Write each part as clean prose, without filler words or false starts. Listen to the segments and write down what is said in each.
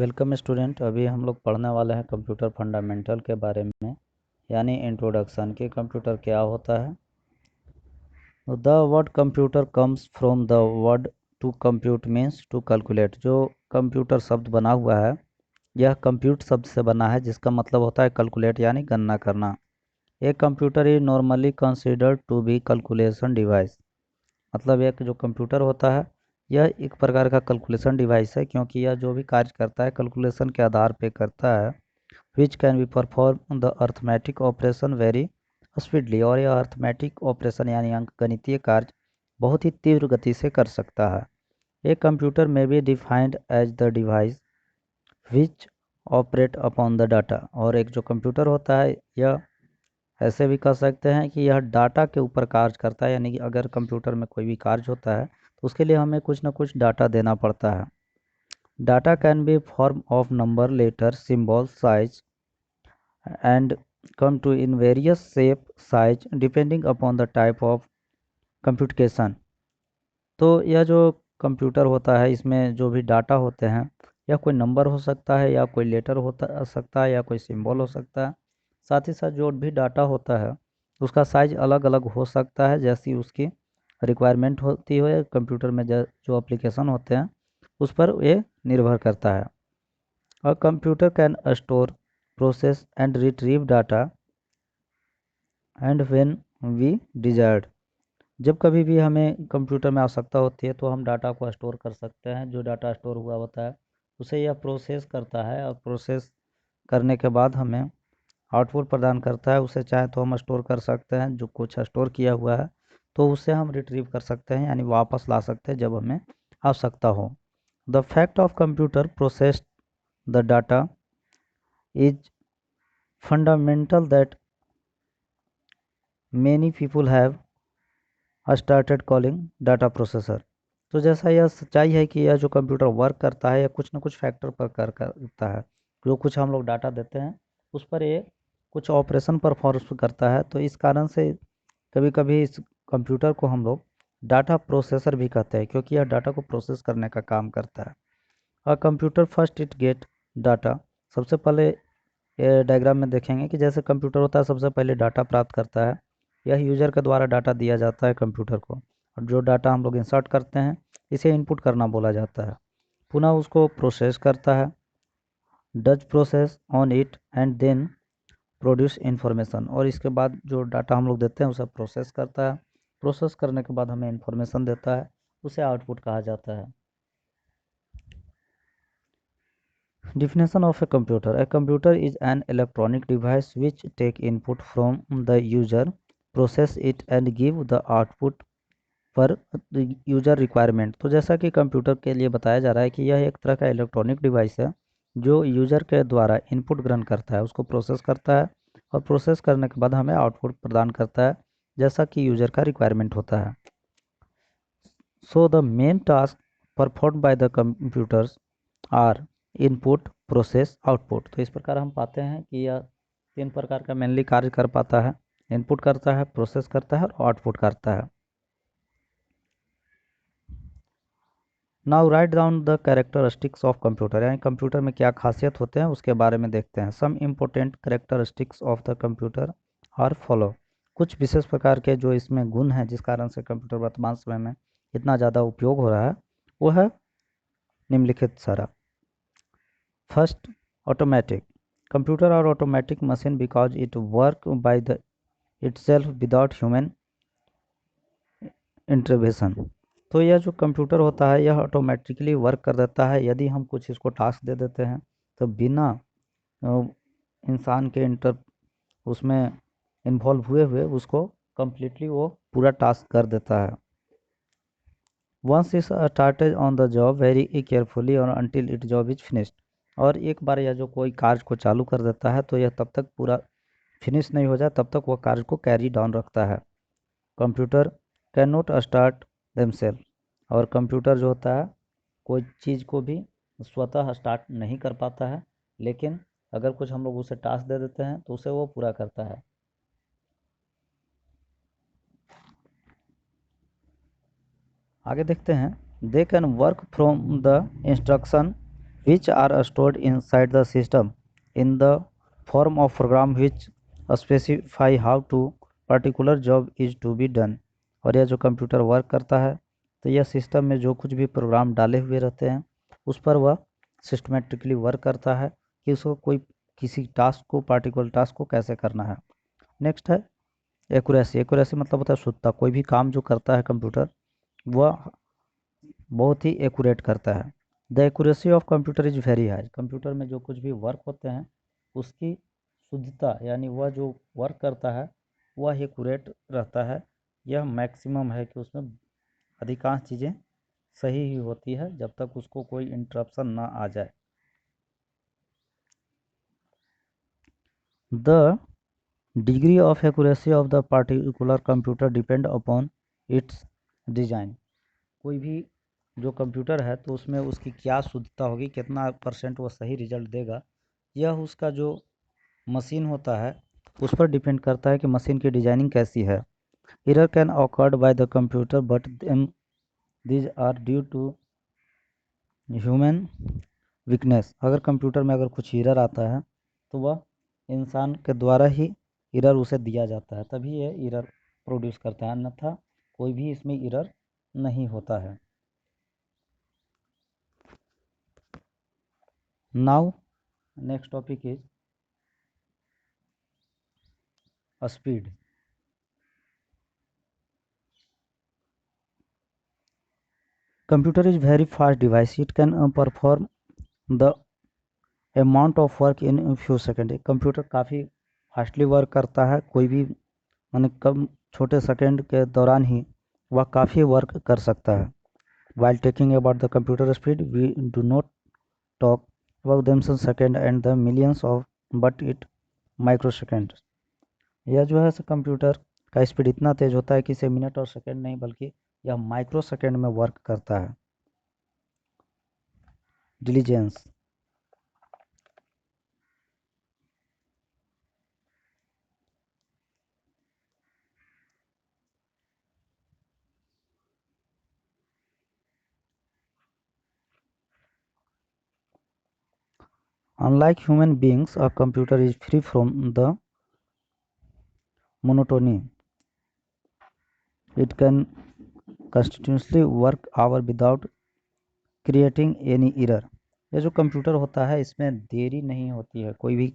Welcome student. अभी हम लोग पढ़ने वाले हैं कंप्यूटर फंडामेंटल के बारे में, यानी इंट्रोडक्शन कि कंप्यूटर क्या होता है। The word computer comes from the word to compute means to calculate. जो कंप्यूटर शब्द बना हुआ है यह कंप्यूट शब्द से बना है, जिसका मतलब होता है कैलकुलेट यानी गणना करना। एक computer is normally considered to be calculation device. मतलब एक जो कंप्यूटर होता है यह एक प्रकार का कैलकुलेशन डिवाइस है, क्योंकि यह जो भी कार्य करता है कैलकुलेशन के आधार पे करता है। Which can be perform the arithmetic operation very speedly. और यह अर्थमेटिक ऑपरेशन यानी अंक गणितीय कार्य बहुत ही तीव्र गति से कर सकता है। एक कंप्यूटर में be defined as the device which operate upon the data. और एक जो कंप्यूटर होता है यह ऐसे भी कह सकते हैं कि यह डाटा के ऊपर कार्य करता है, यानी कि अगर कंप्यूटर में कोई भी कार्य होता है तो उसके लिए हमें कुछ ना कुछ डाटा देना पड़ता है। Data can be form of number, letter, symbol, size and come to in various shape, size depending upon the type of computation। तो यह जो कंप्यूटर होता है इसमें जो भी डाटा होते हैं या कोई नंबर हो सकता है या कोई लेटर होता सकता है या कोई सिंबल हो सकता है। साथ ही साथ जो भी डाटा होता है उसका साइज अलग अलग हो सकता है, जैसी उसकी रिक्वायरमेंट होती है कंप्यूटर में। जो एप्लीकेशन होते हैं उस पर ये निर्भर करता है। A computer can store, process and retrieve data and when we desired. जब कभी भी हमें कंप्यूटर में आवश्यकता होती है तो हम डाटा को स्टोर कर सकते हैं। जो डाटा स्टोर हुआ होता है उसे यह प्रोसेस करता है, और प्रोसेस करने के बाद हमें आउटपुट प्रदान करता है। उसे चाहे तो हम स्टोर कर सकते हैं, जो कुछ स्टोर किया हुआ है तो उसे हम रिट्रीव कर सकते हैं, यानी वापस ला सकते हैं जब हमें आवश्यकता हो। The fact of computer process the data is fundamental that many people have started calling data processor. तो जैसा यह सच्चाई है कि यह जो कंप्यूटर वर्क करता है यह कुछ न कुछ फैक्टर पर करता है। जो कुछ हम लोग डाटा देते हैं उस पर ये कुछ ऑपरेशन परफॉर्म करता है। तो इस कारण से कभी कभी इस कंप्यूटर को हम लोग डाटा प्रोसेसर भी कहते हैं, क्योंकि यह डाटा को प्रोसेस करने का काम करता है। A computer first it get data. सबसे पहले डायग्राम में देखेंगे कि जैसे कंप्यूटर होता है सबसे पहले डाटा प्राप्त करता है। यह यूजर के द्वारा डाटा दिया जाता है कंप्यूटर को, और जो डाटा हम लोग इंसर्ट करते हैं इसे इनपुट करना बोला जाता है। पुनः उसको प्रोसेस करता है, does process on it and then produce information. और इसके बाद जो डाटा हम लोग देते हैं उसे प्रोसेस करता है। प्रोसेस करने के बाद हमें इंफॉर्मेशन देता है, उसे आउटपुट कहा जाता है। Definition of a computer. A computer is an electronic device which take input from the user, process it and give the output पर यूजर रिक्वायरमेंट। तो जैसा कि कंप्यूटर के लिए बताया जा रहा है कि यह एक तरह का इलेक्ट्रॉनिक डिवाइस है जो यूजर के द्वारा इनपुट ग्रहण करता है, उसको प्रोसेस करता है और प्रोसेस करने के बाद हमें आउटपुट प्रदान करता है जैसा कि यूजर का रिक्वायरमेंट होता है। So the main task perform by the computers are input, process, output. तो इस प्रकार हम पाते हैं कि यह तीन प्रकार का मेनली कार्य कर पाता है। इनपुट करता है, प्रोसेस करता है और आउटपुट करता है। Now write down the characteristics of computer, यानी कंप्यूटर में क्या खासियत होते हैं उसके बारे में देखते हैं। Some important characteristics of the computer are follow. कुछ विशेष प्रकार के जो इसमें गुण हैं जिस कारण से कंप्यूटर वर्तमान समय में इतना ज़्यादा उपयोग हो रहा है वो है निम्नलिखित सारा। First, automatic. कंप्यूटर और automatic machine because it work by the itself without human intervention. तो यह जो कंप्यूटर होता है यह ऑटोमेटिकली वर्क कर देता है। यदि हम कुछ इसको टास्क दे देते हैं तो बिना इंसान के उसमें इन्वॉल्व हुए हुए उसको कम्प्लीटली वो पूरा टास्क कर देता है। Once is started on the job very carefully और until it job is finished. और एक बार यह जो कोई कार्य को चालू कर देता है तो यह तब तक पूरा फिनिश नहीं हो जाए तब तक वह कार्य को कैरी डाउन रखता है। Computer can not start themselves. और कंप्यूटर जो होता है कोई चीज़ को भी स्वतः स्टार्ट नहीं कर पाता है, लेकिन अगर कुछ हम लोग उसे टास्क दे देते हैं तो उसे वो पूरा करता है। आगे देखते हैं। They can work from the instruction which are stored inside the system in the form of program which specify how to particular job is to be done। और यह जो कंप्यूटर वर्क करता है तो यह सिस्टम में जो कुछ भी प्रोग्राम डाले हुए रहते हैं उस पर वह सिस्टमेटिकली वर्क करता है कि उसको कोई किसी टास्क को पार्टिकुलर टास्क को कैसे करना है। नेक्स्ट है एक्यूरेसी। एक्यूरेसी मतलब होता है शुद्धता। कोई भी काम जो करता है कंप्यूटर वह बहुत ही एक्यूरेट करता है। The accuracy of computer is very high. Computer में जो कुछ भी वर्क होते हैं उसकी शुद्धता यानी वह जो वर्क करता है वह एक्यूरेट रहता है। यह मैक्सिमम है कि उसमें अधिकांश चीज़ें सही ही होती है जब तक उसको कोई इंटरप्शन ना आ जाए। The degree of accuracy of the particular computer depend upon its design. कोई भी जो कंप्यूटर है तो उसमें उसकी क्या शुद्धता होगी, कितना परसेंट वो सही रिजल्ट देगा, यह उसका जो मशीन होता है उस पर डिपेंड करता है कि मशीन की डिजाइनिंग कैसी है। Error can occurred by the computer but these are due to human weakness. अगर कंप्यूटर में अगर कुछ एरर आता है तो वह इंसान के द्वारा ही एरर उसे दिया जाता है तभी ये एरर प्रोड्यूस करता है, अन्यथा कोई भी इसमें एरर नहीं होता है। Now next topic is speed. Computer is very fast device. It can perform the amount of work in few second. Computer काफ़ी फास्टली वर्क करता है। कोई भी माने कम छोटे सेकेंड के दौरान ही वह काफ़ी वर्क कर सकता है। While taking about the computer speed we do not talk about them second and the millions of but it micro second. यह जो है कंप्यूटर का स्पीड इतना तेज़ होता है कि इसे मिनट और सेकेंड नहीं बल्कि यह माइक्रो सेकेंड में वर्क करता है। Diligence. Unlike human beings, a computer is free from the monotony. It can continuously work hour without creating any error. ये जो कंप्यूटर होता है इसमें देरी नहीं होती है। कोई भी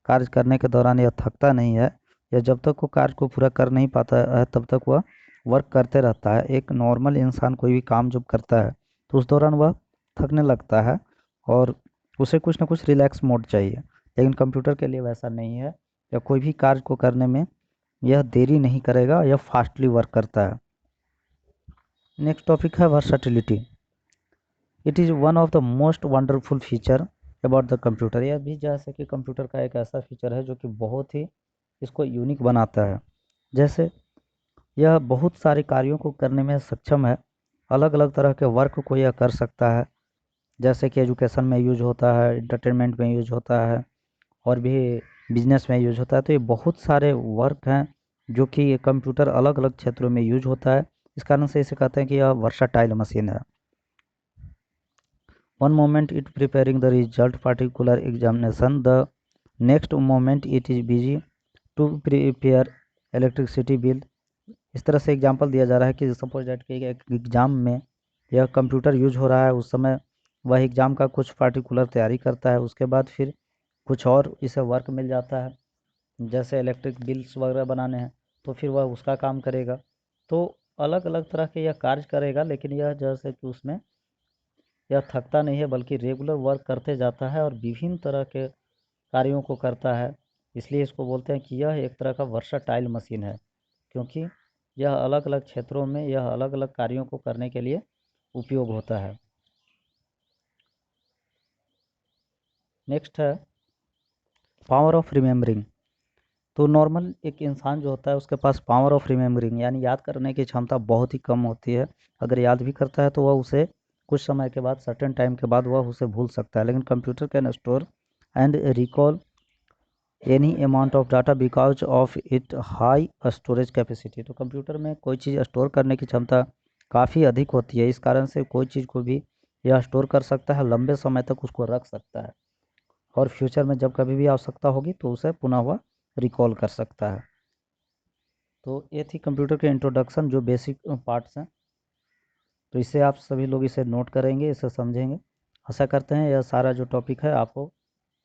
कार्य करने के दौरान यह थकता नहीं है या जब तक वो कार्य को पूरा कर नहीं पाता है तब तक वह वर्क करते रहता है। एक नॉर्मल इंसान कोई भी काम जब करता है तो उस दौरान वह थकने लगता है और उसे कुछ ना कुछ रिलैक्स मोड चाहिए, लेकिन कंप्यूटर के लिए वैसा नहीं है। या कोई भी कार्य को करने में यह देरी नहीं करेगा, यह फास्टली वर्क करता है। नेक्स्ट टॉपिक है versatility. It is one of the most wonderful feature about the computer. यह भी जैसे कि कंप्यूटर का एक ऐसा फीचर है जो कि बहुत ही इसको यूनिक बनाता है। जैसे यह बहुत सारे कार्यों को करने में सक्षम है। अलग अलग तरह के वर्क को यह कर सकता है, जैसे कि एजुकेशन में यूज होता है, इंटरटेनमेंट में यूज होता है और भी बिजनेस में यूज होता है। तो ये बहुत सारे वर्क हैं जो कि ये कंप्यूटर अलग अलग क्षेत्रों में यूज होता है। इस कारण से इसे कहते हैं कि यह वर्साटाइल मशीन है। one moment it preparing the result particular examination, the next moment it is busy to prepare electricity bill। इस तरह से एग्जांपल दिया जा रहा है कि सपोज दैट कि एक एग्ज़ाम में यह कंप्यूटर यूज हो रहा है, उस समय वह एग्ज़ाम का कुछ पार्टिकुलर तैयारी करता है, उसके बाद फिर कुछ और इसे वर्क मिल जाता है जैसे इलेक्ट्रिक बिल्स वगैरह बनाने हैं तो फिर वह उसका काम करेगा। तो अलग अलग तरह के यह कार्य करेगा, लेकिन यह जैसे कि उसमें यह थकता नहीं है बल्कि रेगुलर वर्क करते जाता है और विभिन्न तरह के कार्यों को करता है। इसलिए इसको बोलते हैं कि यह एक तरह का वर्साटाइल मशीन है, क्योंकि यह अलग अलग क्षेत्रों में यह अलग अलग कार्यों को करने के लिए उपयोग होता है। नेक्स्ट है पावर ऑफ रिमेम्बरिंग। तो नॉर्मल एक इंसान जो होता है उसके पास पावर ऑफ रिमेम्बरिंग यानी याद करने की क्षमता बहुत ही कम होती है। अगर याद भी करता है तो वह उसे कुछ समय के बाद सर्टेन टाइम के बाद वह उसे भूल सकता है, लेकिन computer can store and recall any amount of data because of it high storage capacity. तो कंप्यूटर में कोई चीज़ स्टोर करने की क्षमता काफ़ी अधिक होती है, इस कारण से कोई चीज़ को भी या स्टोर कर सकता है, लंबे समय तक उसको रख सकता है और फ्यूचर में जब कभी भी आवश्यकता होगी तो उसे पुनः वह रिकॉल कर सकता है। तो ये थी कंप्यूटर के इंट्रोडक्शन, जो बेसिक पार्ट्स हैं। तो इससे आप सभी लोग इसे नोट करेंगे, इसे समझेंगे। आशा करते हैं यह सारा जो टॉपिक है आपको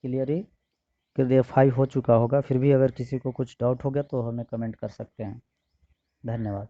क्लियरफाई हो चुका होगा। फिर भी अगर किसी को कुछ डाउट हो गया तो हमें कमेंट कर सकते हैं। धन्यवाद।